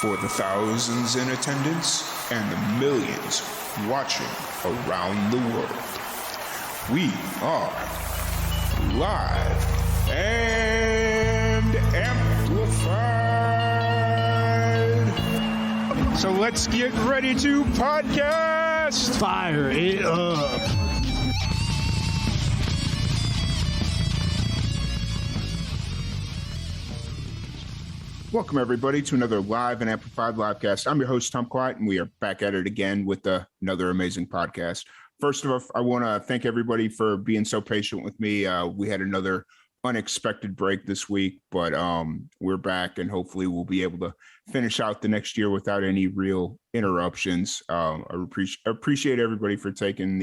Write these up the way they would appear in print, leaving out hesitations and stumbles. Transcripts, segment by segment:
For the thousands in attendance and the millions watching around the world, we are live and amplified. So let's get ready to podcast. Fire it up. Welcome, everybody, to another live and amplified livecast. I'm your host, Tom Quiet, and we are back at it again with another amazing podcast. First of all, I want to thank everybody for being so patient with me. We had another unexpected break this week, but we're back, and hopefully we'll be able to finish out the next year without any real interruptions. I appreciate everybody for taking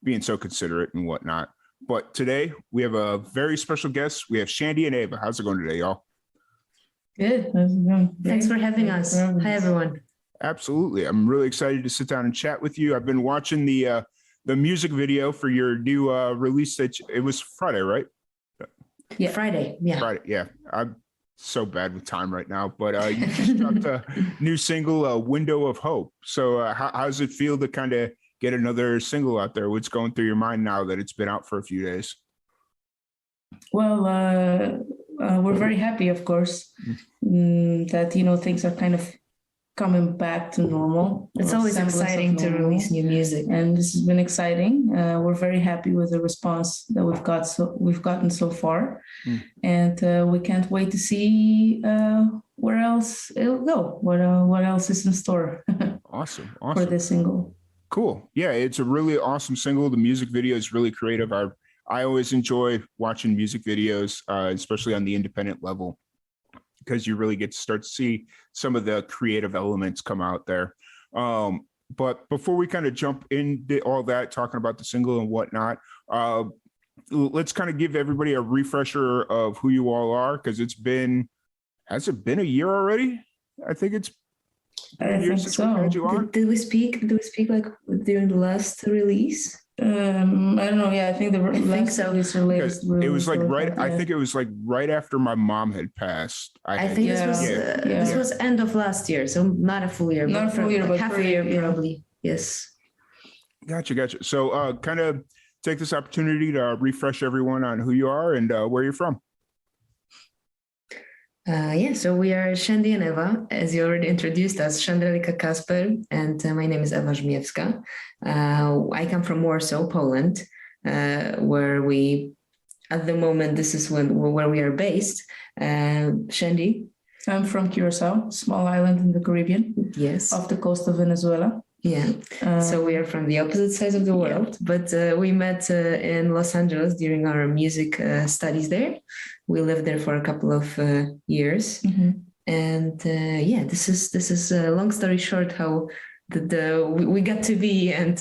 being so considerate and whatnot. But today, we have a very special guest. We have Shandy and Ava. How's it going today, y'all? Good. Thanks for having us. Hi, everyone. Absolutely. I'm really excited to sit down and chat with you. I've been watching the music video for your new release. That it was Friday, right? Yeah, Friday. Yeah. Friday. Yeah. I'm so bad with time right now, but you just dropped a new single, Window of Hope. So how does it feel to kind of get another single out there? What's going through your mind now that it's been out for a few days? Well, we're very happy, of course, that, things are kind of coming back to normal. It's always exciting to release new music. And this has been exciting. We're very happy with the response that we've gotten so far. And we can't wait to see where else it'll go, what else is in store. Awesome. For this single. Cool. Yeah, it's a really awesome single. The music video is really creative. I always enjoy watching music videos, especially on the independent level, because you really get to start to see some of the creative elements come out there. But before we kind of jump into all that, talking about the single and whatnot, let's kind of give everybody a refresher of who you all are, because has it been a year already? I think it's I think so. Did we speak like during the last release? I don't know. Yeah, I think so. It was like right. I think it was like right after my mom had passed. I think this was end of last year, so not a full year. Not a full year, but half a year probably. Yes. Gotcha. So, kind of take this opportunity to refresh everyone on who you are and where you're from. So we are Shandy and Eva, as you already introduced us, Shandelika Kasper, and my name is Eva Żmiewska. I come from Warsaw, Poland, where we, at the moment, this is where we are based. Shandy? I'm from Curacao, small island in the Caribbean. Yes. Off the coast of Venezuela. Yeah. So we are from the opposite sides of the world, but we met in Los Angeles during our music studies there. We lived there for a couple of years. And this is a long story short how we got to be, and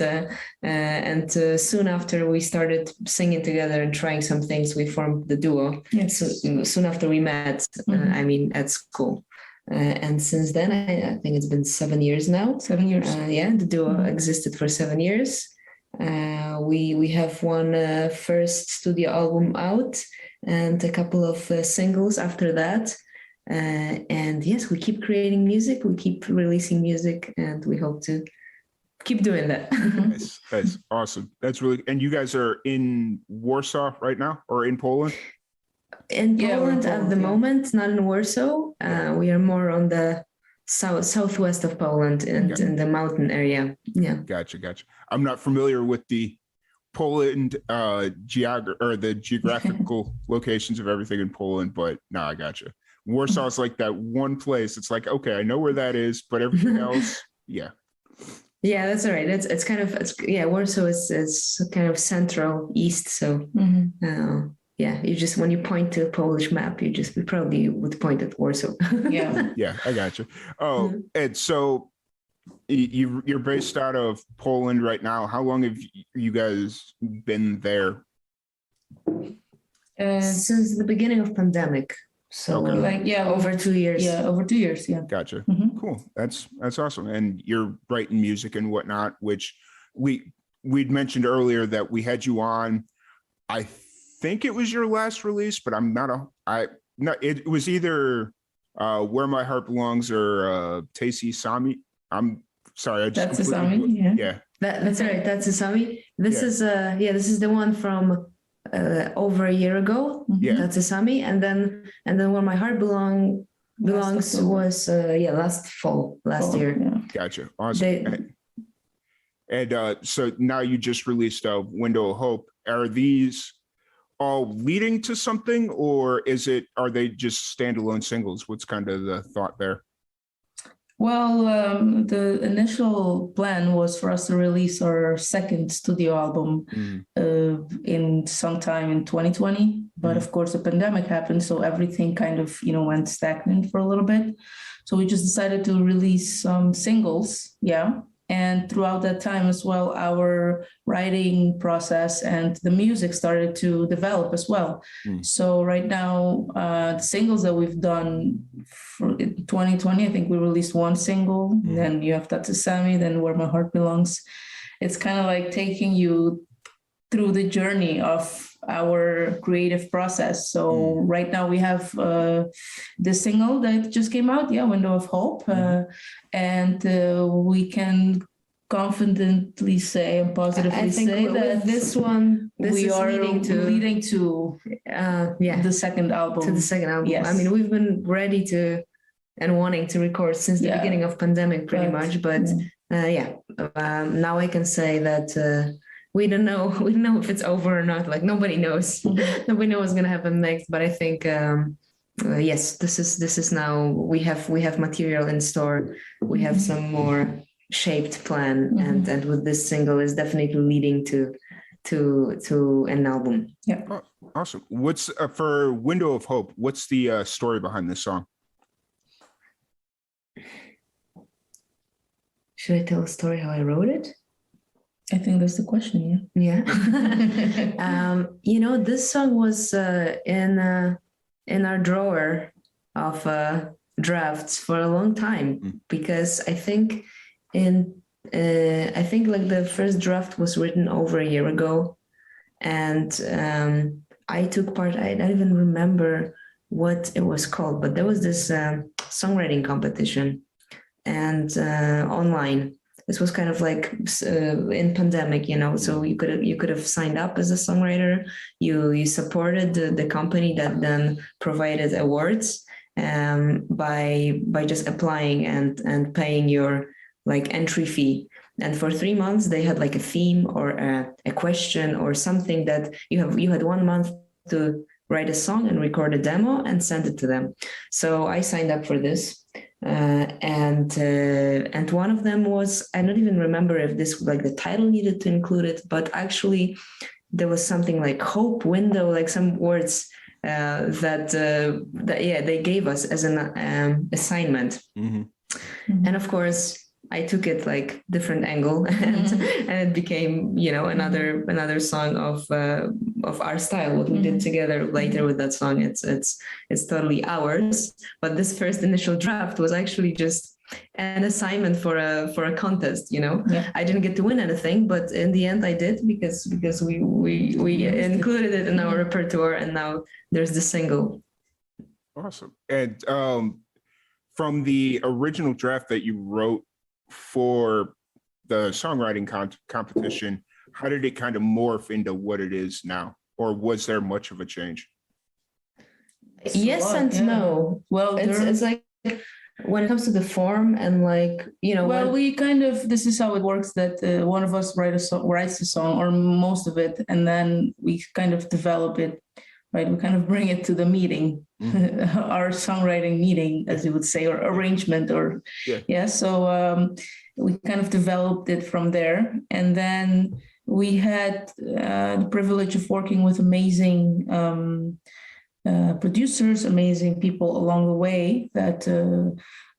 soon after we started singing together and trying some things, we formed the duo. Yes. So soon after we met, at school. And since then, I think it's been 7 years now. 7 years. The duo existed for 7 years. We have one first studio album out and a couple of singles after that. And yes, we keep creating music, we keep releasing music, and we hope to keep doing that. That's awesome. That's really, and you guys are in Warsaw right now, or in Poland? In Poland at the moment, not in Warsaw. We are more on the southwest of Poland and in the mountain area. Yeah. Gotcha. I'm not familiar with the Poland the geographical locations of everything in Poland, but no, I gotcha. Warsaw is like that one place. It's like, okay, I know where that is, but everything else, yeah. Yeah, that's all right. Warsaw is kind of central east. So you just, when you point to a Polish map, we probably would point at Warsaw. Yeah, I got you. Oh, and so you're based out of Poland right now. How long have you guys been there? Since the beginning of pandemic. So over 2 years. Yeah, over 2 years. Yeah. Gotcha. Cool. That's awesome. And you're writing music and whatnot, which we'd mentioned earlier that we had you on. I think it was your last release, but I'm not it was either Where My Heart Belongs or Tasty Sami. I'm sorry, I just That's Sami, yeah. That's right. That's Asami. This is this is the one from over a year ago. Yeah. That's Asami, and then Where My Heart belongs was last year. Yeah. Gotcha. Awesome. So now you just released a Window of Hope. Are these all leading to something, or are they just standalone singles? What's kind of the thought there? Well, the initial plan was for us to release our second studio album in sometime in 2020. But of course, the pandemic happened, so everything kind of, went stagnant for a little bit. So we just decided to release some singles, And throughout that time as well, our writing process and the music started to develop as well. So right now, the singles that we've done for 2020, I think we released one single. Then you have Tatsusami, then Where My Heart Belongs. It's kind of like taking you through the journey of our creative process. So right now we have the single that just came out, Window of Hope, and we can confidently say and positively say that this one we are leading to the second album. To the second album. Yes. I mean, we've been ready to and wanting to record since the beginning of pandemic, pretty much. But now I can say that. We don't know if it's over or not. Like nobody knows. Nobody knows what's gonna happen next. But I think yes, this is now we have material in store. We have some more shaped plan, and with this single is definitely leading to an album. Yeah. Oh, awesome. What's for Window of Hope? What's the story behind this song? Should I tell a story how I wrote it? I think that's the question. Yeah. This song was in our drawer of drafts for a long time because I think like the first draft was written over a year ago, and I took part. I don't even remember what it was called, but there was this songwriting competition and online. This was kind of like in pandemic, so you could have signed up as a songwriter. You supported the company that then provided awards by just applying and paying your like entry fee. And for 3 months, they had like a theme or a question or something that you had 1 month to write a song and record a demo and send it to them. So I signed up for this. And one of them was, I don't even remember if this like the title needed to include it, but actually there was something like hope, window, like some words that they gave us as an assignment. And of course I took it like different angle and it became, another song of our style, what we did together later with that song. It's totally ours. But this first initial draft was actually just an assignment for a contest, I didn't get to win anything, but in the end I did because we included it in our repertoire, and now there's the single. Awesome. And from the original draft that you wrote for the songwriting competition, how did it kind of morph into what it is now, or was there much of a change? Yes and no. Well, it's like when it comes to the form and like we kind of, this is how it works, that one of us writes the song or most of it, and then we kind of develop it, right? We kind of bring it to the meeting, our songwriting meeting, as you would say, or arrangement, or so we kind of developed it from there. And then we had the privilege of working with amazing producers, amazing people along the way that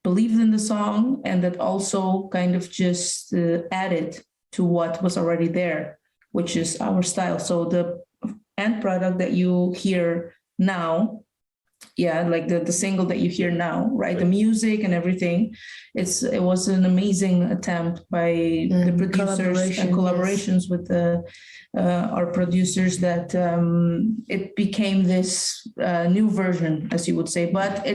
believed in the song and that also kind of just added to what was already there, which is our style. So the end product that you hear now, like the single that you hear now, right? The music and everything, it was an amazing attempt by the producers and collaborations with our producers that it became this new version, as you would say. But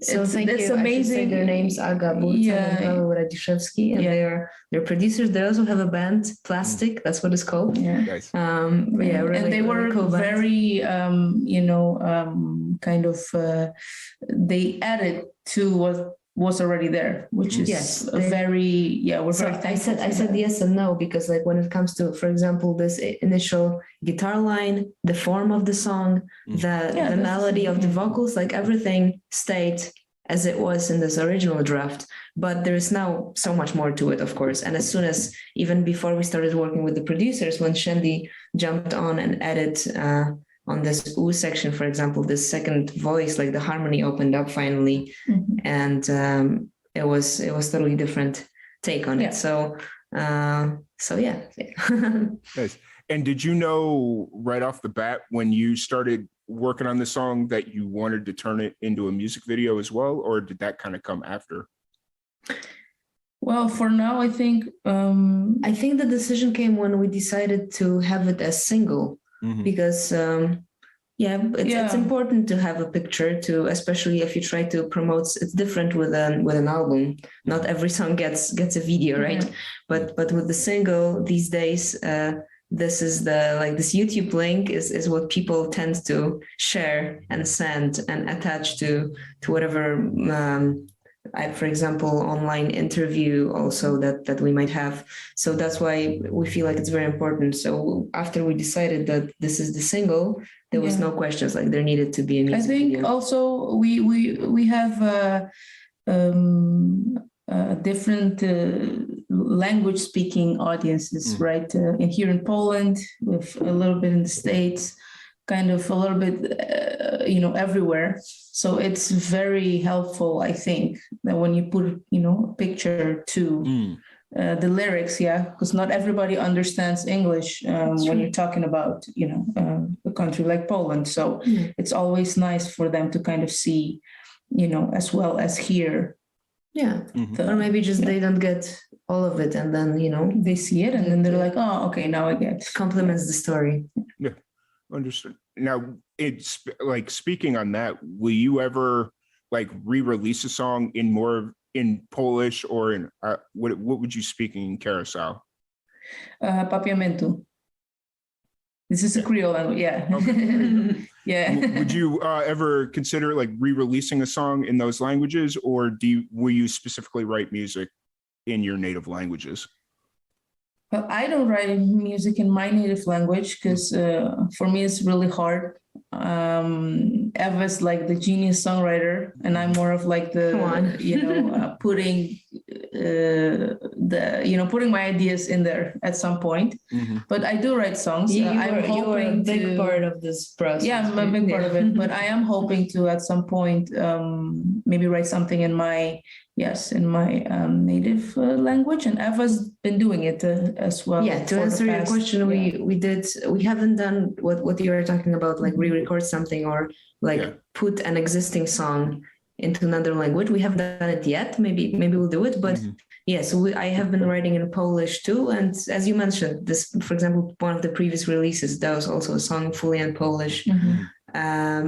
So thank it's you. amazing. I should say their names Aga Burta and Pavel Radishevsky, and they're producers. They also have a band, Plastic. That's what it's called. Yeah. Nice. Really, and they were cool very, kind of. They added to what was already there, which is we're very thankful. I said yes and no, because like when it comes to, for example, this initial guitar line, the form of the song, the melody of the vocals, like everything stayed as it was in this original draft. But there is now so much more to it, of course. And as soon as, even before we started working with the producers, when Shandy jumped on and added on this ooh section, for example, this second voice, like the harmony opened up finally, and it was totally different take on it. So yeah. Nice. And did you know right off the bat when you started working on the song that you wanted to turn it into a music video as well, or did that kind of come after? Well, for now, I think the decision came when we decided to have it as single. Because it's important to have a picture to, especially if you try to promote. It's different with an album. Not every song gets a video, right? But with the single these days, this is this YouTube link is what people tend to share and send and attach to whatever. For example, online interview also that we might have. So that's why we feel like it's very important. So after we decided that this is the single, there was no questions, like there needed to be a music video. I think also we have different language speaking audiences, right? And here in Poland, with a little bit in the States, kind of a little bit, everywhere. So it's very helpful, I think, that when you put, a picture to the lyrics, because not everybody understands English when you're talking about, a country like Poland. So it's always nice for them to kind of see, as well as hear. Yeah. Or maybe just they don't get all of it, and then, they see it and then they're like, oh, okay, now I get. Complements the story. Yeah. Understood. Now, it's like, speaking on that, will you ever like re-release a song in Polish or in what would you speak in Carousel? Papiamento. This is a Creole language. Yeah. Okay. Yeah. Would you ever consider like re-releasing a song in those languages, or will you specifically write music in your native languages? Well, I don't write music in my native language because for me it's really hard. Eva's like the genius songwriter, and I'm more of like the putting putting my ideas in there at some point. But I do write songs. I'm hoping a big part of this process. Yeah, I'm a big part of it. But I am hoping to at some point maybe write something in my native language, and Eva's been doing it as well. Yeah, to answer your question, we haven't done what you are talking about, like re-record something or put an existing song into another language. We haven't done it yet. Maybe we'll do it, but so I have been writing in Polish too. And as you mentioned, this, for example, one of the previous releases, that was also a song fully in Polish.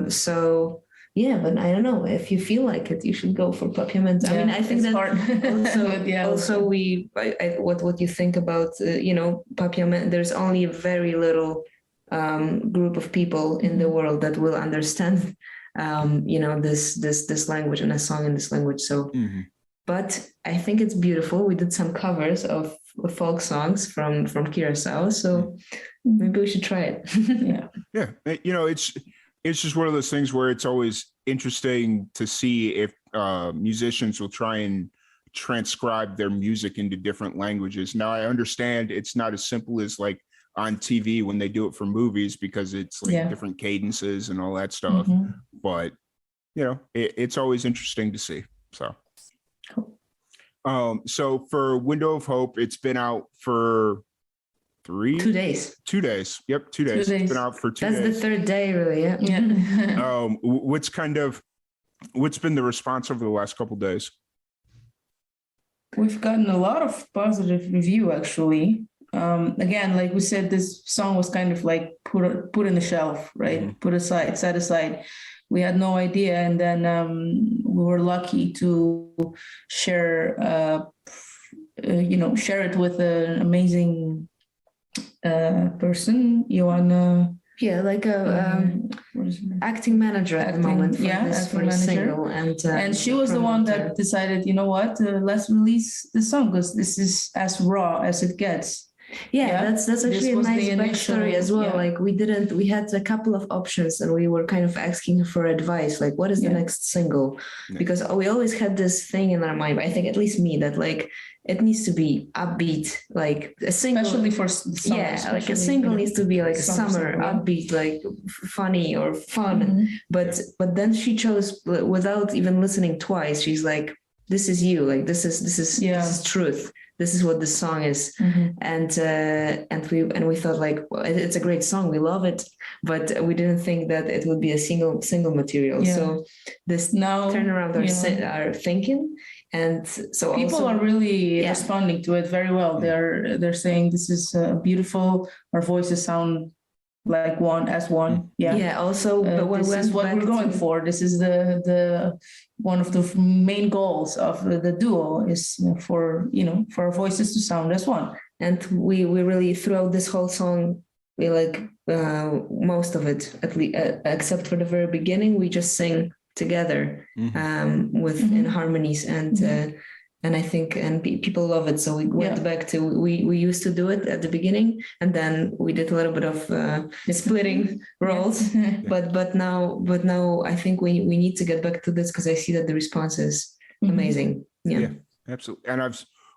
So yeah, but I don't know, if you feel like it, you should go for Papiamento. I mean, I think that also what you think about Papiamento. There's only a very little group of people in the world that will understand this language and a song in this language. So but I think it's beautiful. We did some covers of folk songs from Curacao, so maybe we should try it. It's just one of those things where it's always interesting to see if musicians will try and transcribe their music into different languages. Now, I understand it's not as simple as like on TV when they do it for movies, because it's like different cadences and all that stuff. But, it's always interesting to see. So, so for Window of Hope, it's been out for 2 days. 2 days. Yep. 2 days. It's been out for 2 days. That's the third day, really. Yeah. What's been the response over the last couple of days? We've gotten a lot of positive review, actually. Again, like we said, this song was kind of like put in the shelf, right? Set aside. we had no idea. And then we were lucky to share, share it with an amazing person, Joanna. Yeah, like a acting manager at the moment for the single, and she was the one that decided, you know what, let's release the song because this is as raw as it gets. That's actually a nice backstory as well. Like we had a couple of options and we were kind of asking for advice, like what is the next single? Because we always had this thing in our mind, I think at least me, that like it needs to be upbeat, like a single, especially for summer, like a single needs to be like summer upbeat, like funny or fun. But then she chose, without even listening twice, she's like, this is you, like this is truth. This is what the song is. And we thought like, well, it's a great song, we love it, but we didn't think that it would be a single material. So this now turnaround our thinking. And so people also, are really responding to it very well. They're saying this is beautiful. Our voices sound like one. Also, but this is what we're going for. This is the one of the main goals of the duo is for our voices to sound as one. And we really, throughout this whole song, we like most of it, at least except for the very beginning, we just sing together in harmonies, and I think people love it. So we went back to we used to do it at the beginning, and then we did a little bit of splitting roles. But now I think we need to get back to this because I see that the response is amazing. Yeah, absolutely. And I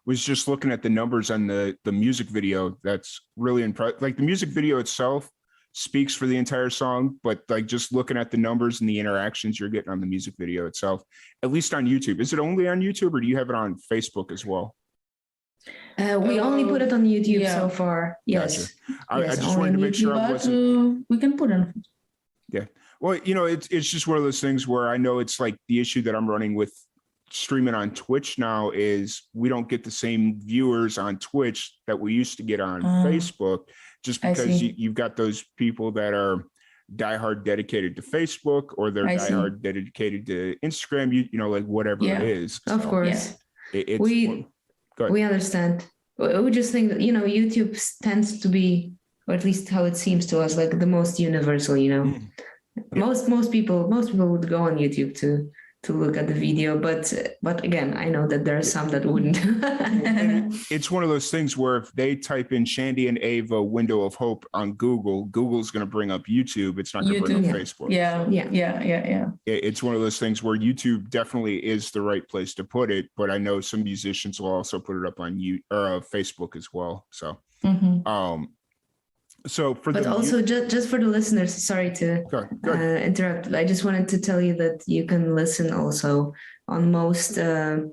was just looking at the numbers on the music video. That's really impressive. Like the music video itself speaks for the entire song, but like just looking at the numbers and the interactions you're getting on the music video itself, at least on YouTube. Is it only on YouTube or do you have it on Facebook as well? We only put it on YouTube so far. Yes. Gotcha. I just wanted to make sure I wasn't. We can put it on. Yeah. Well, it's just one of those things where I know it's like the issue that I'm running with streaming on Twitch now is we don't get the same viewers on Twitch that we used to get on Facebook. Just because you've got those people that are diehard dedicated to Facebook or they're diehard dedicated to Instagram, like whatever it is. Of course. We understand. We just think that, YouTube tends to be, or at least how it seems to us, like the most universal, Most people would go on YouTube to look at the video, but again, I know that there are some that wouldn't. It's one of those things where if they type in Shandy and Ava window of hope on Google's going to bring up YouTube. It's not going to bring up Facebook. Yeah. It's one of those things where YouTube definitely is the right place to put it, but I know some musicians will also put it up on Facebook as well. So, just for the listeners, sorry to interrupt. I just wanted to tell you that you can listen also on most like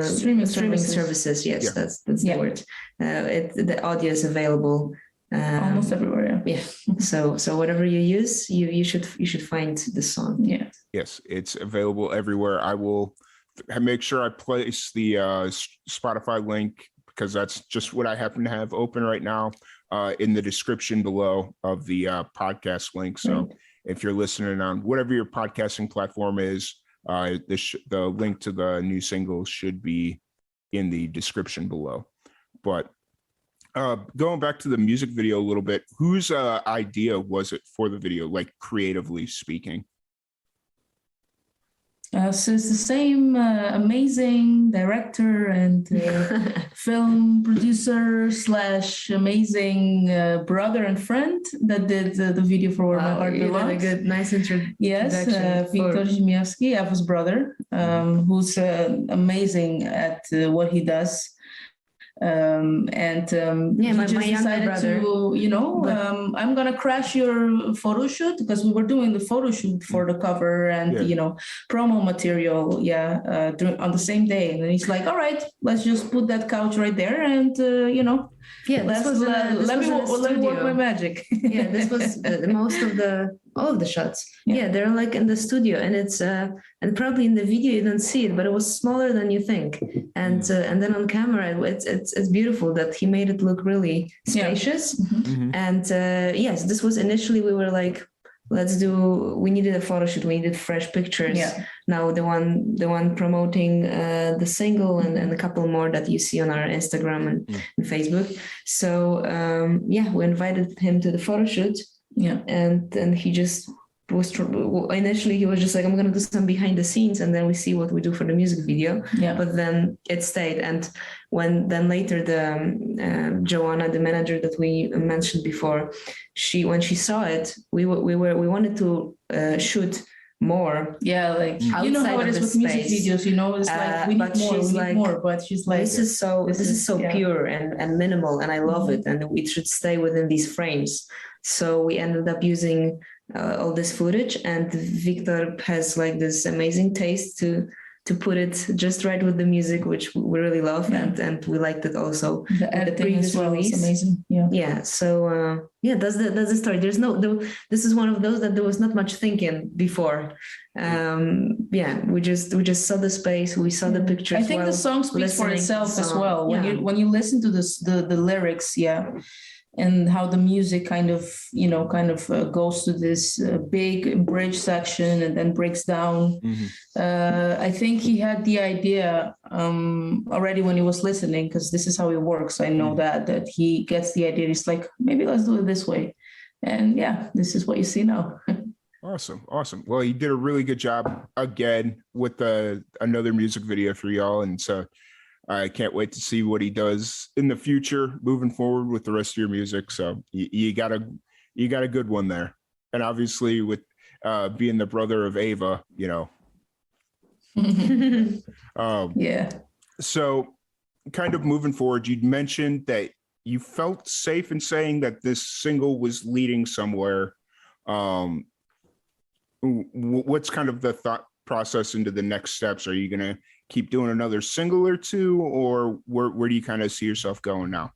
streaming services. Yes, that's the word. The audio is available almost everywhere. Yeah. So whatever you use, you should find the song. Yeah. Yes, it's available everywhere. I will make sure I place the Spotify link, because that's just what I happen to have open right now, in the description below of the podcast link. So if you're listening on whatever your podcasting platform is, the link to the new single should be in the description below. But going back to the music video a little bit, whose idea was it for the video, like creatively speaking? So it's the same amazing director and film producer / amazing brother and friend that did the video for Where My Heart Belongs. Nice introduction. Yes, Victor Zimiewski, Eva's brother, who's amazing at what he does. My younger brother, I'm gonna crash your photo shoot, because we were doing the photo shoot for the cover and promo material on the same day, and then he's like, all right, let's just put that couch right there and let me work my magic. This was all of the shots. They're like in the studio, and it's and probably in the video you don't see it, but it was smaller than you think, and then on camera it's beautiful that he made it look really spacious. And yes, this was initially we were like, we needed a photo shoot. We needed fresh pictures. Yeah. Now the one promoting the single and a couple more that you see on our Instagram and Facebook. So we invited him to the photo shoot. Yeah. And he just initially he was just like, I'm gonna do some behind the scenes and then we see what we do for the music video. Yeah. But then it stayed, and then later the Joanna, the manager that we mentioned before, when she saw it, we wanted to shoot more. Yeah, like you know how it is with music videos, you know, it's like we need more, but she's like, this is so pure and minimal, and I love it, and it should stay within these frames. So we ended up using all this footage, and Victor has like this amazing taste to put it just right with the music, which we really love, and we liked it also. The editing as well is amazing. Yeah. So that's the story. This is one of those that there was not much thinking before. We just saw the space, we saw the pictures. I think the song speaks for itself as well. When you listen to the lyrics, and how the music kind of goes to this big bridge section and then breaks down. I think he had the idea already when he was listening, because this is how he works. I know that he gets the idea. He's like, maybe let's do it this way. And this is what you see now. Awesome. Well, he did a really good job again with another music video for y'all. And so I can't wait to see what he does in the future moving forward with the rest of your music. So you got a good one there. And obviously with being the brother of Ava, So kind of moving forward, you'd mentioned that you felt safe in saying that this single was leading somewhere. What's kind of the thought process into the next steps? Are you going to keep doing another single or two, or where do you kind of see yourself going now?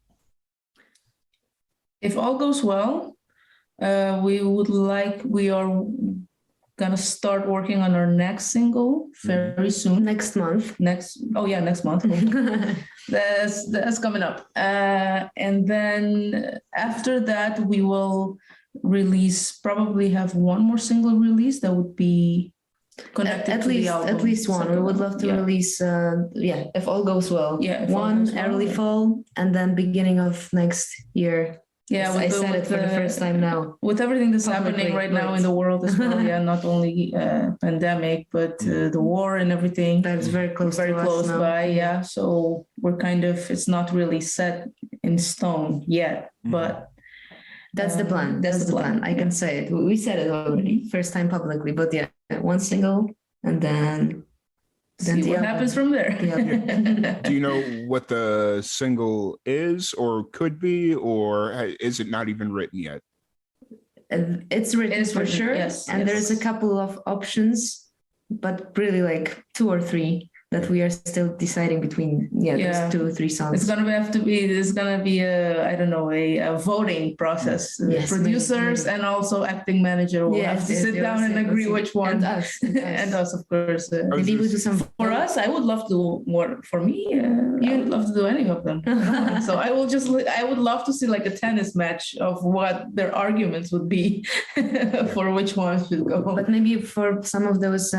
If all goes well, we are gonna start working on our next single very soon. Next month. Next month. That's coming up. And then after that, we will probably have one more single release that would be connected at to least the album. At least one. We would love to release if all goes well. One early fall, and then beginning of next year. I said it for the first time now. With everything that's happening right now in the world as well, not only pandemic, but the war and everything. That's very close by. So we're it's not really set in stone yet, but that's the plan. That's the plan. I can say it. We said it already, first time publicly, but one single, and then see what happens from there. Do you know what the single is or could be, or is it not even written yet? It's written for sure. Yes. And there's a couple of options, but really like 2 or 3 that we are still deciding between. There's 2 or 3 songs. There's gonna be a voting process. Yes, Producers maybe. And also acting manager will have to sit down and agree which one. And us, of course. Maybe we do some. For us, I would love to do more. For me, I would love to do any of them. So I would love to see like a tennis match of what their arguments would be for which one should go. But maybe for some of those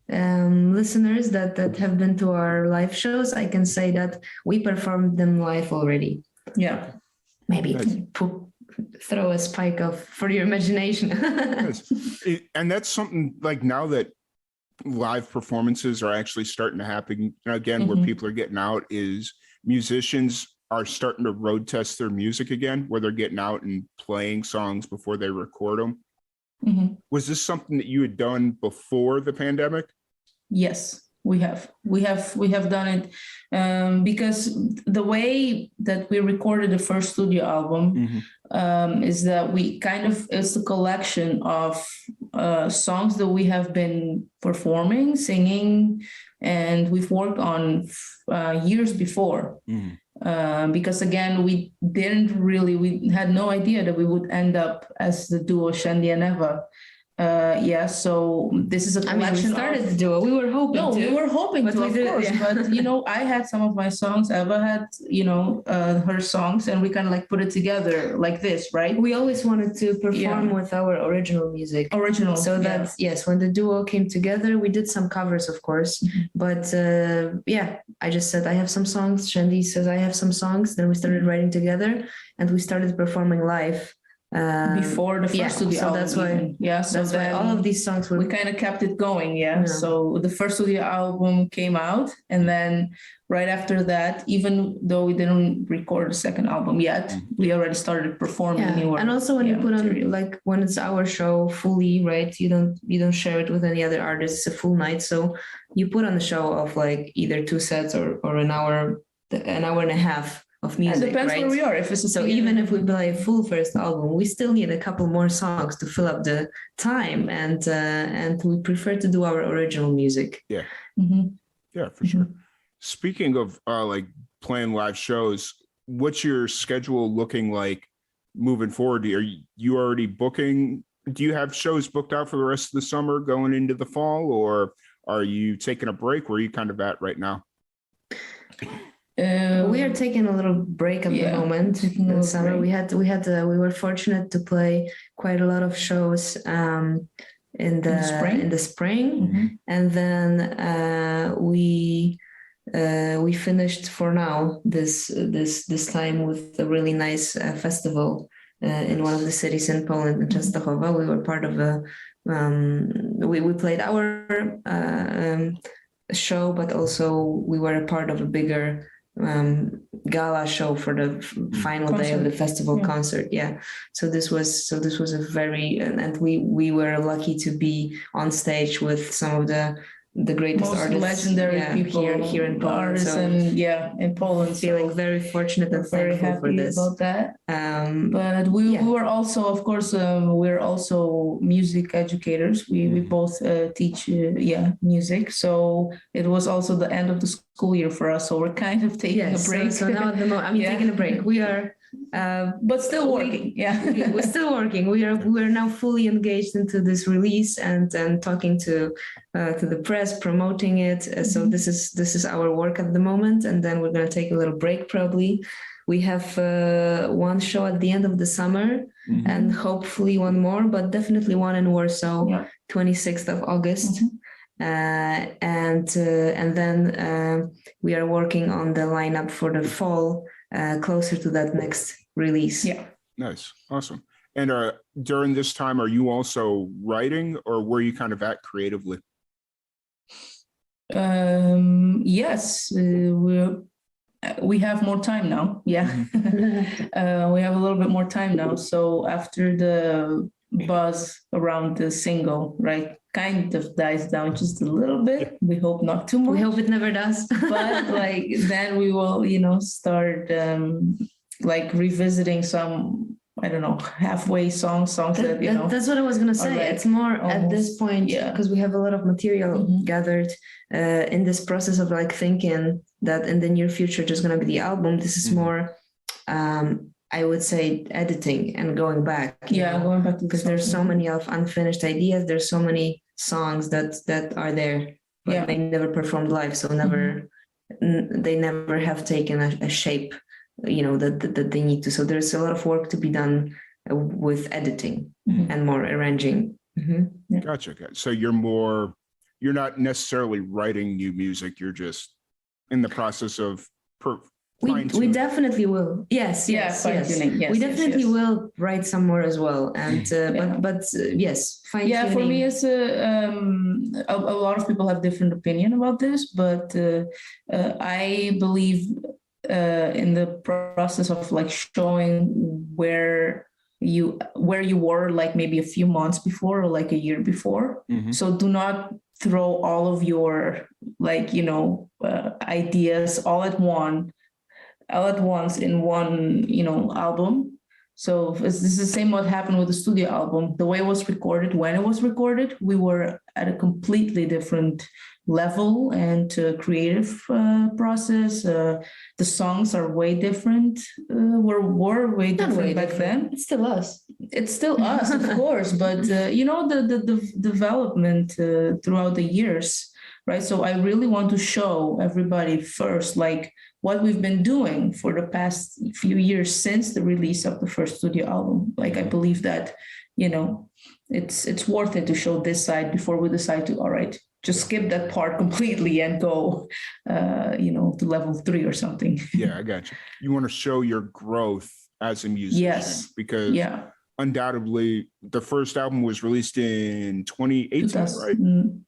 listeners that have been to our live shows, I can say that we performed them live already. Yeah. Maybe throw a spike for your imagination. And that's something like now that live performances are actually starting to happen again, where people are getting out, is musicians are starting to road test their music again, where they're getting out and playing songs before they record them. Was this something that you had done before the pandemic? Yes, we have done it because the way that we recorded the first studio album is that it's a collection of songs that we have been performing, singing, and we've worked on years before. Because again, we had no idea that we would end up as the duo Shandy and Eva. So this is a collection. We started the duo. We were hoping to. We were hoping to, of course. But, I had some of my songs. Eva had, her songs, and we kind of like put it together like this, right? We always wanted to perform with our original music. So that's, when the duo came together, we did some covers, of course. But I just said, I have some songs. Shandy says, I have some songs. Then we started writing together, and we started performing live. Before the first studio album. That's why. So why all of these songs we kind of kept it going. So the first studio album came out, and then right after that, even though we didn't record the second album yet, we already started performing newer. And also when you put on, like, when it's our show fully, right? You don't share it with any other artists. It's a full night, so you put on a show of like either 2 sets or an hour and a half of music. It depends where we are. If it's even if we play a full first album, we still need a couple more songs to fill up the time, and we prefer to do our original music. Yeah, for sure. Speaking of like playing live shows, what's your schedule looking like moving forward? Are you already booking? Do you have shows booked out for the rest of the summer going into the fall, or are you taking a break? Where are you kind of at right now? We are taking a little break at the moment. In the summer, we were fortunate to play quite a lot of shows in the spring, and then we finished for now this time with a really nice festival in one of the cities in Poland, in Częstochowa. We were part of we played our show, but also we were a part of a bigger gala show for the final day of the festival concert. So this was a very, and we were lucky to be on stage with some of the greatest most artists, legendary people here in Poland. In Poland, feeling very fortunate and very thankful for this. About that. But we were also, of course, we're also music educators. We both teach music, so it was also the end of the school year for us. So we're kind of taking a break. So now at the moment, taking a break. We are. But still working. We're still working. We are now fully engaged into this release and talking to the press, promoting it. So this is our work at the moment, and then we're going to take a little break probably. We have one show at the end of the summer, and hopefully one more, but definitely one in Warsaw, 26th of August. And then we are working on the lineup for the fall. Closer to that next release. Nice. Awesome. And during this time, are you also writing, or where you kind of at creatively? Yes, we have more time now. We have a little bit more time now. So after the buzz around the single, right, kind of dies down just a little bit. We hope not too much. We hope it never does. But then we will, start revisiting some, I don't know, halfway songs that That's what I was gonna say. It's more almost, at this point, because we have a lot of material gathered in this process of thinking that in the near future there's gonna be the album. This is more I would say editing and going back. Going back because there's so many of unfinished ideas. There's so many songs that are there, but they never performed live, so they never have taken a shape, that they need to. So there's a lot of work to be done with editing and more arranging. Gotcha. So you're not necessarily writing new music. You're just in the process of. We definitely will. Yes. We definitely will write some more as well. And but yes, fine-tuning. For me, it's a lot of people have different opinion about this, but I believe in the process of showing where you were maybe a few months before or a year before. So do not throw all of your ideas all at once in one album. So this is the same what happened with the studio album. The way it was recorded, when it was recorded, we were at a completely different level and creative process. The songs are way different. Were way different back then. It's still us. It's still us, of course, but the development throughout the years, right? So I really want to show everybody first, like what we've been doing for the past few years since the release of the first studio album. Like I believe that, it's worth it to show this side before we decide to, all right, just skip that part completely and go, to level 3 or something. Yeah, I got you. You want to show your growth as a musician. Yes. Because undoubtedly the first album was released in 2018,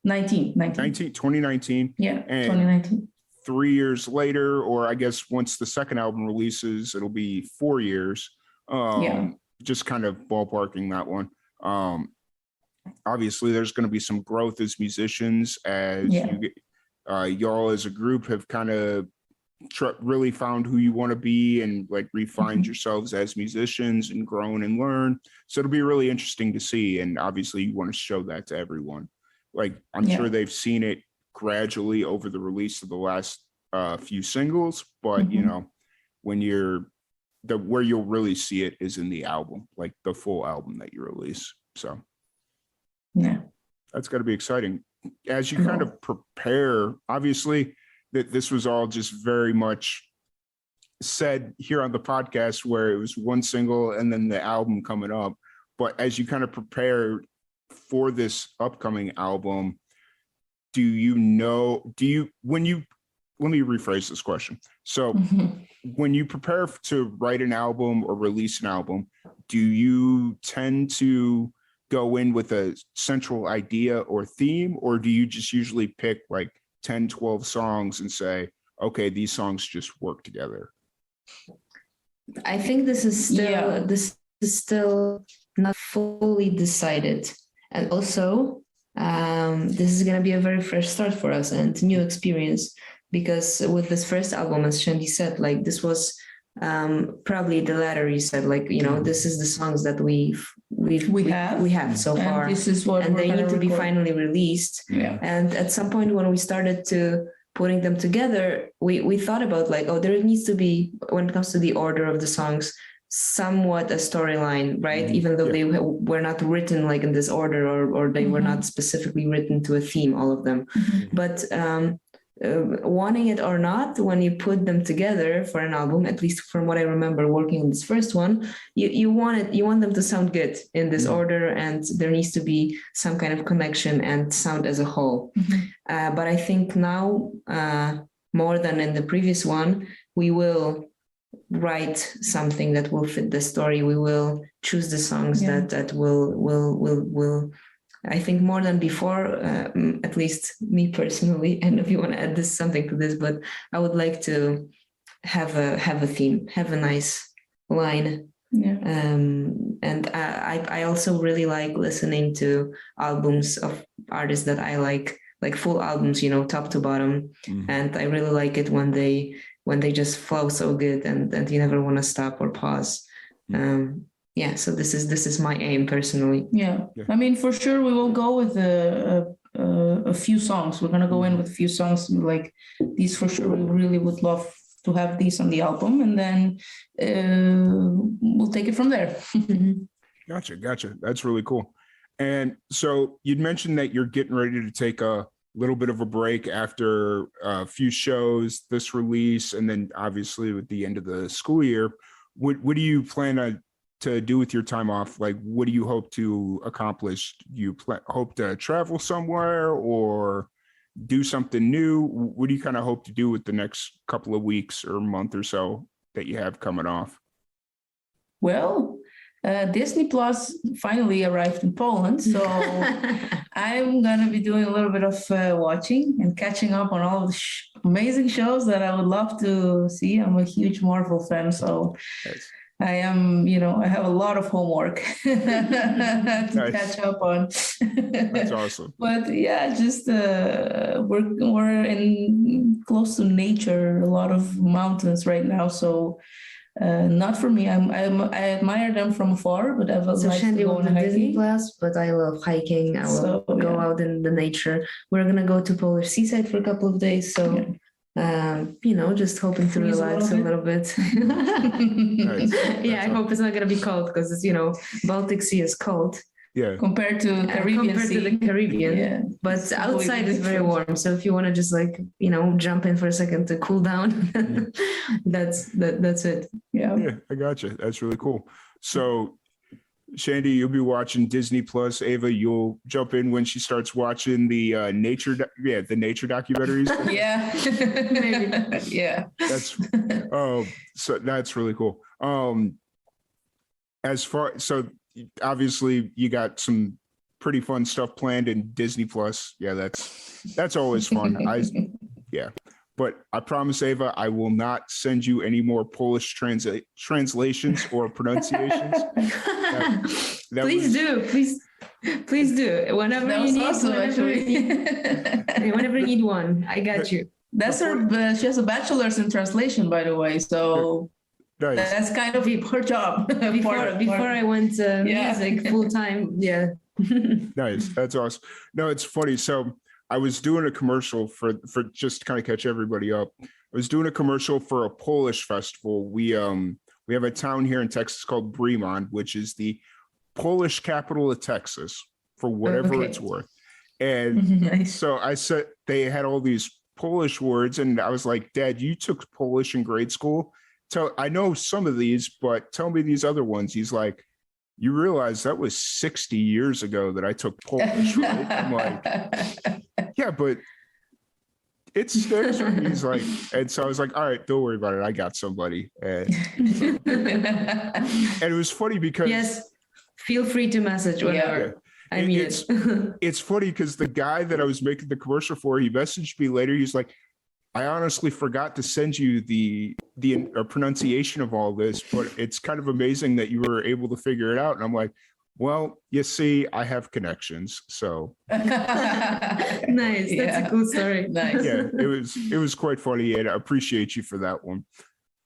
right? 2019. Yeah, and 2019. 3 years later, or I guess once the second album releases, it'll be 4 years. Just kind of ballparking that one. Obviously there's going to be some growth as musicians as y'all as a group have kind of really found who you want to be and like refined yourselves as musicians and grown and learn. So it'll be really interesting to see. And obviously you want to show that to everyone. Like I'm sure they've seen it gradually over the release of the last few singles, but when where you'll really see it is in the album, like the full album that you release. So that's got to be exciting as you kind of prepare. Obviously that this was all just very much said here on the podcast where it was one single and then the album coming up. But as you kind of prepare for this upcoming album, let me rephrase this question. So when you prepare to write an album or release an album, do you tend to go in with a central idea or theme, or do you just usually pick like 10, 12 songs and say, okay, these songs just work together? I think this is still not fully decided. And also, this is going to be a very fresh start for us and new experience, because with this first album, as Shandy said, like this was probably the latter. You said, like, this is the songs that we have so far, and this is what, and they need to be finally released. And at some point when we started to putting them together, we thought about like, there needs to be, when it comes to the order of the songs, somewhat a storyline, right? Even though they were not written like in this order, or they were not specifically written to a theme, all of them. But wanting it or not, when you put them together for an album, at least from what I remember working on this first one, you want them to sound good in this order, and there needs to be some kind of connection and sound as a whole. But I think now, more than in the previous one, we will write something that will fit the story. We will choose the songs that will I think more than before, at least me personally, and if you want to add something to this, but I would like to have a theme, have a nice line. And I also really like listening to albums of artists that I like full albums, top to bottom. And I really like it when they just flow so good and you never want to stop or pause. So this is my aim personally. I mean, for sure we will go with a few songs. We're gonna go in with a few songs like these for sure. We really would love to have these on the album, and then we'll take it from there. Gotcha. That's really cool. And so you'd mentioned that you're getting ready to take a little bit of a break after a few shows, this release, and then obviously with the end of the school year. What do you plan to do with your time off? Like, what do you hope to accomplish? Do you hope to travel somewhere or do something new? What do you kind of hope to do with the next couple of weeks or month or so that you have coming off? Well, Disney Plus finally arrived in Poland, so I'm gonna be doing a little bit of watching and catching up on all the amazing shows that I would love to see. I'm a huge Marvel fan, so I am, I have a lot of homework to catch up on. That's awesome. But just we're in close to nature, a lot of mountains right now, so Not for me. I admire them from afar, but I've So liked to Shandy go wants on a Disney hiking. Plus, but I love hiking. I will So, go yeah. out in the nature. We're gonna go to Polish seaside for a couple of days. So, just hoping to Freeze a relax a little little bit. Nice. Yeah, I hope it's not gonna be cold because it's Baltic Sea is cold Yeah. Compared to Caribbean compared Sea. to the Caribbean. Yeah. But It's completely outside is very different. warm. So if you want to just jump in for a second to cool down, that's it. Yeah. Yeah, I got you. That's really cool. So, Shandy, you'll be watching Disney Plus. Ava, you'll jump in when she starts watching the nature documentaries. Yeah. Maybe. Yeah. So that's really cool. So obviously you got some pretty fun stuff planned in Disney Plus. Yeah, that's always fun. But I promise, Ava, I will not send you any more Polish translations or pronunciations. Please do. Whenever That you was need, awesome, whenever you need one, I got you. That's her. She has a bachelor's in translation, by the way. So Nice. that's kind of her job. Before I went music full time. Yeah. Nice. That's awesome. No, it's funny. So I was doing a commercial for just to kind of catch everybody up. I was doing a commercial for a Polish festival. We have a town here in Texas called Bremont, which is the Polish capital of Texas, for whatever it's worth. And Nice. so I said they had all these Polish words, and I was like, Dad, you took Polish in grade school. I know some of these, but tell me these other ones. He's like, you realize that was 60 years ago that I took Polish, right? I'm like, yeah, but it sticks. He's like, and so I was like, all right, don't worry about it. I got somebody. And it was funny because Yes, feel free to message whenever. I mean, it's funny because the guy that I was making the commercial for, he messaged me later. He's like, I honestly forgot to send you the pronunciation of all this, but it's kind of amazing that you were able to figure it out. And I'm like, well, you see, I have connections. So nice. That's a cool story. Nice. yeah, it was quite funny, and I appreciate you for that one.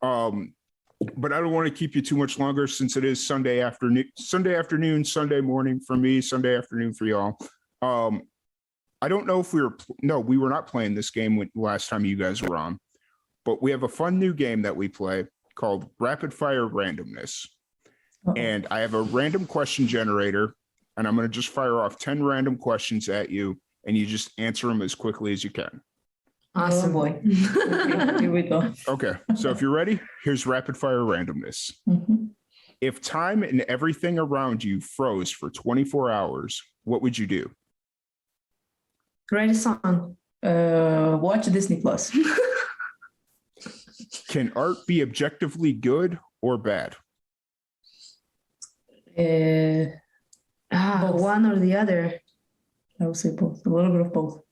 But I don't want to keep you too much longer since it is Sunday afternoon, Sunday morning for me, Sunday afternoon for y'all. I don't know if we were not playing this game last time you guys were on, but we have a fun new game that we play called Rapid Fire Randomness. Uh-oh. And I have a random question generator, and I'm going to just fire off 10 random questions at you, and you just answer them as quickly as you can. Awesome. Oh boy. Okay, here we go. Okay, so if you're ready, here's Rapid Fire Randomness. Mhm. If time and everything around you froze for 24 hours, what would you do? Write a song. Watch Disney Plus. Can art be objectively good or bad? Both. One or the other. I would say both. A little bit of both. A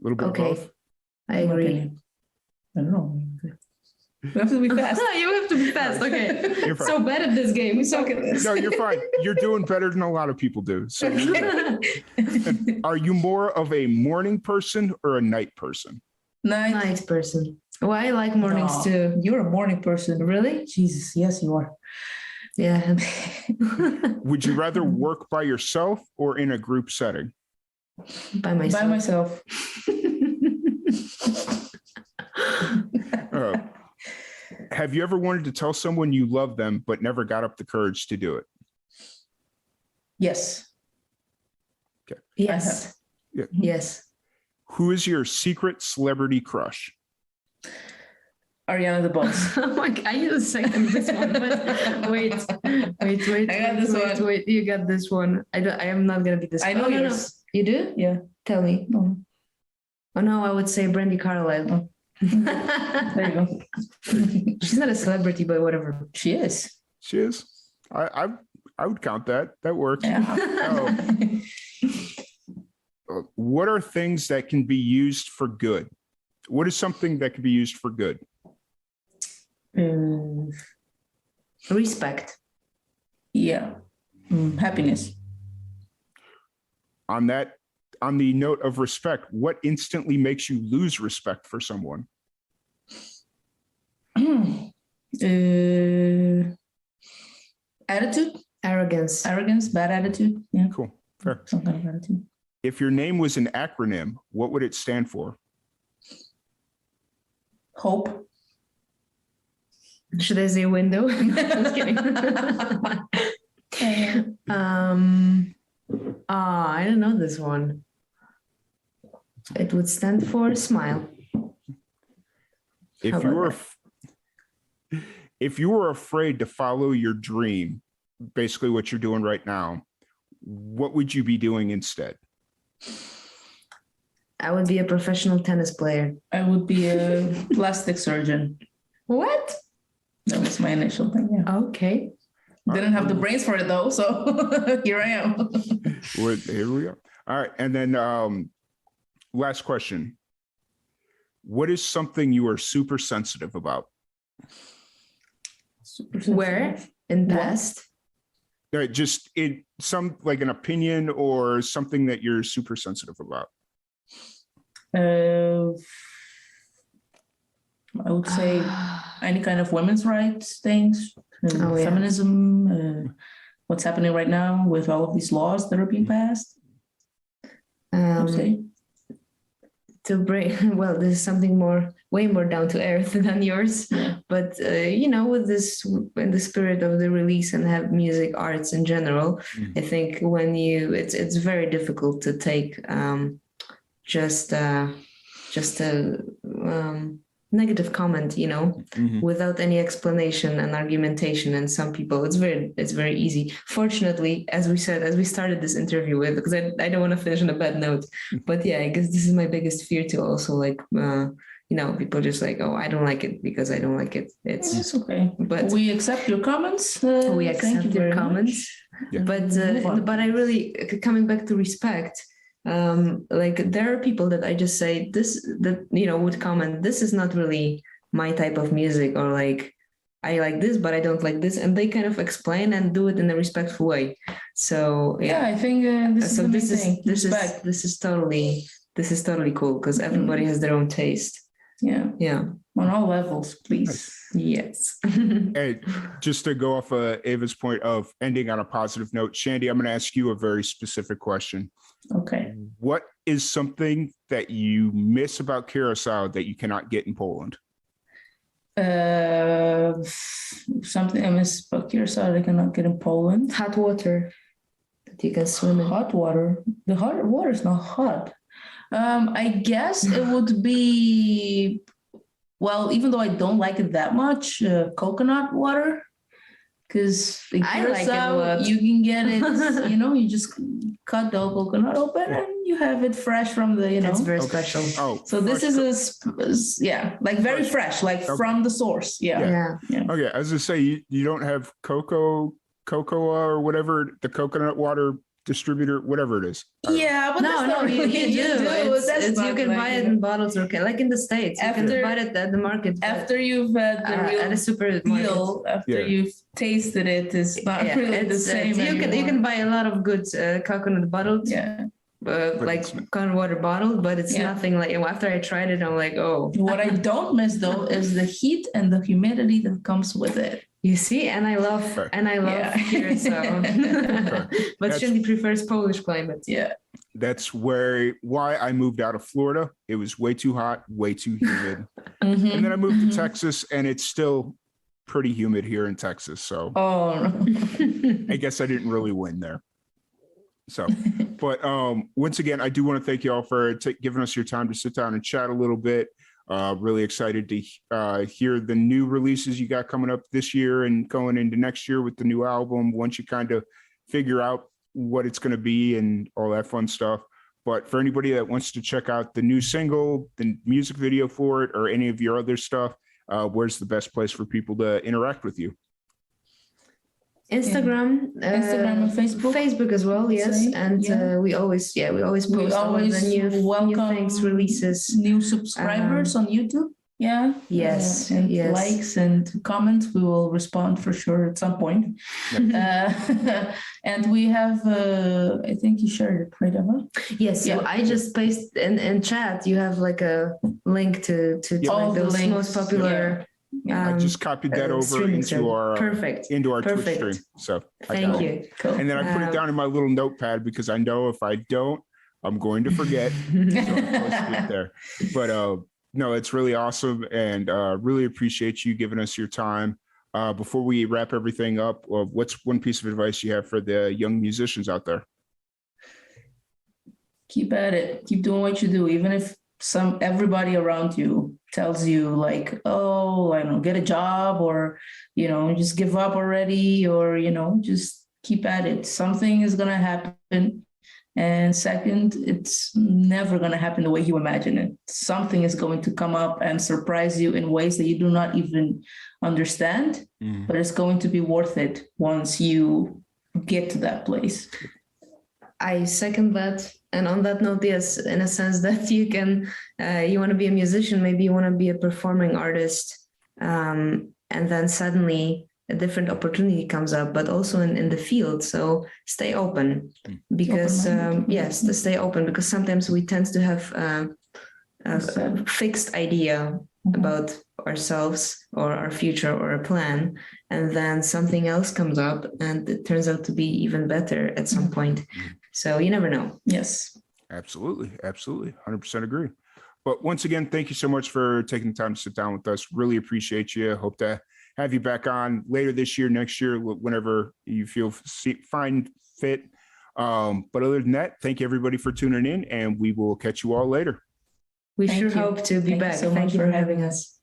little bit Okay. of both? I in my agree. opinion. I don't know. We have to be fast. You have to be fast. Okay. You're fine. So bad at this game. We suck at this. No, you're fine. You're doing better than a lot of people do. So are you more of a morning person or a night person? Night person. Well, I like mornings No, too. You're a morning person. Really? Jesus, yes, you are. Yeah. Would you rather work by yourself or in a group setting? By myself. By myself. Have you ever wanted to tell someone you love them but never got up the courage to do it? Yes. Yes. Yeah. Yes. Who is your secret celebrity crush? Ariana DeBose. Oh my God, I need to second this one, but wait. I got this one. Wait, you got this one. I am not gonna be this. I know no. yours. You do? Yeah. Tell me. No. Oh no, I would say Brandy Carlisle. There you go. She's not a celebrity, but whatever. She is. She is. I would count that. That works. Yeah. What are things that can be used for good? What is something that can be used for good? Respect. Yeah. Happiness. On the note of respect, what instantly makes you lose respect for someone? Attitude, Arrogance. bad attitude. Yeah, Cool. Fair. some kind of attitude. If your name was an acronym, what would it stand for? Hope. Should I say window? Just kidding. I don't know this one. It would stand for smile. If How you about were that? if you were afraid to follow your dream, basically what you're doing right now, what would you be doing instead? I would be a professional tennis player. I would be a plastic surgeon. What? That was my initial thing. Yeah. Okay. Didn't have the brains for it though, so here I am. Here we go. All right, and then last question. What is something you are super sensitive about? Super Where? sensitive. In What? past? Just in some like an opinion or something that you're super sensitive about. I would say any kind of women's rights things, Oh, yeah. feminism, what's happening right now with all of these laws that are being passed. I would say. To bring, well, this is something way more down to earth than yours. Yeah. But with this, in the spirit of the release and have music arts in general, I think when it's very difficult to take just a negative comment, without any explanation and argumentation. And some people, it's very easy. Fortunately, as we started this interview with, because I don't want to finish on a bad note, but yeah, I guess this is my biggest fear to also like, people just like, oh, I don't like it because I don't like it. It's okay. But we accept your comments. we accept your comments. Yeah. But I really, coming back to respect, like there are people that I just say would comment, this is not really my type of music, or like I like this but I don't like this, and they kind of explain and do it in a respectful way. So yeah, I think this is totally cool because everybody has their own taste. Yeah, on all levels, please. Yes. Hey, just to go off Ava's point of ending on a positive note, Shandy, I'm going to ask you a very specific question. Okay. What is something that you miss about Curacao that you cannot get in Poland? Something I miss about Curacao that I cannot get in Poland. Hot water that you can swim in. Hot water. The hot water is not hot. I guess it would be, well, even though I don't like it that much, coconut water. Because in Curacao, you can get it, you just cut the coconut open and you have it fresh from the, That's very special. Oh, so this is like very fresh, like from the source. Yeah. Okay, I was going to say, you don't have cocoa or whatever, the coconut water distributor, whatever it is. Yeah, but no, you do. You can buy it in bottles, or like in the States. You can buy it at the market. After you've had the real at a supermarket. deal, after you've tasted it, it's not really the same. You can buy a lot of good coconut bottles. Yeah. Like coconut water bottle, but it's nothing like. After I tried it, I'm like, oh. What I don't miss though is the heat and the humidity that comes with it. You see, and I love Curacao. But Shandy prefers Polish climate. Yeah. That's why I moved out of Florida. It was way too hot, way too humid. And then I moved to Texas, and it's still pretty humid here in Texas. So I guess I didn't really win there. So, but once again, I do want to thank you all for giving us your time to sit down and chat a little bit. Really excited to hear the new releases you got coming up this year and going into next year with the new album, once you kind of figure out what it's going to be and all that fun stuff. But for anybody that wants to check out the new single, the music video for it, or any of your other stuff, where's the best place for people to interact with you? Instagram and Facebook as well, yes. And we always post all of the new things, releases, new subscribers on YouTube. Yes, and likes and comments, we will respond for sure at some point. And we have I think you shared it, right, Eva? Yes, so I just pasted in chat, you have like a link to all like those most popular Yeah. I just copied that over streaming into service. our Perfect. Twitch stream. So Thank you. Cool. And then I put it down in my little notepad because I know if I don't, I'm going to forget. So I posted it there. But no, it's really awesome, and really appreciate you giving us your time. Before we wrap everything up, what's one piece of advice you have for the young musicians out there? Keep at it. Keep doing what you do, even if everybody around you tells you like, oh, I don't know, get a job, or just give up already, or just keep at it. Something is gonna happen. And second, it's never going to happen the way you imagine it. Something is going to come up and surprise you in ways that you do not even understand, but it's going to be worth it once you get to that place. I second that. And on that note, yes, in a sense that you want to be a musician, maybe you want to be a performing artist, and then suddenly a different opportunity comes up, but also in the field. So stay open, because stay open, because sometimes we tend to have a fixed idea about ourselves or our future or a plan, and then something else comes up and it turns out to be even better at some point. So you never know. Yes. Absolutely. 100% agree. But once again, thank you so much for taking the time to sit down with us. Really appreciate you. Hope to have you back on later this year, next year, whenever you find fit. But other than that, thank you everybody for tuning in, and we will catch you all later. We sure hope to be back. Thank you so much for having us.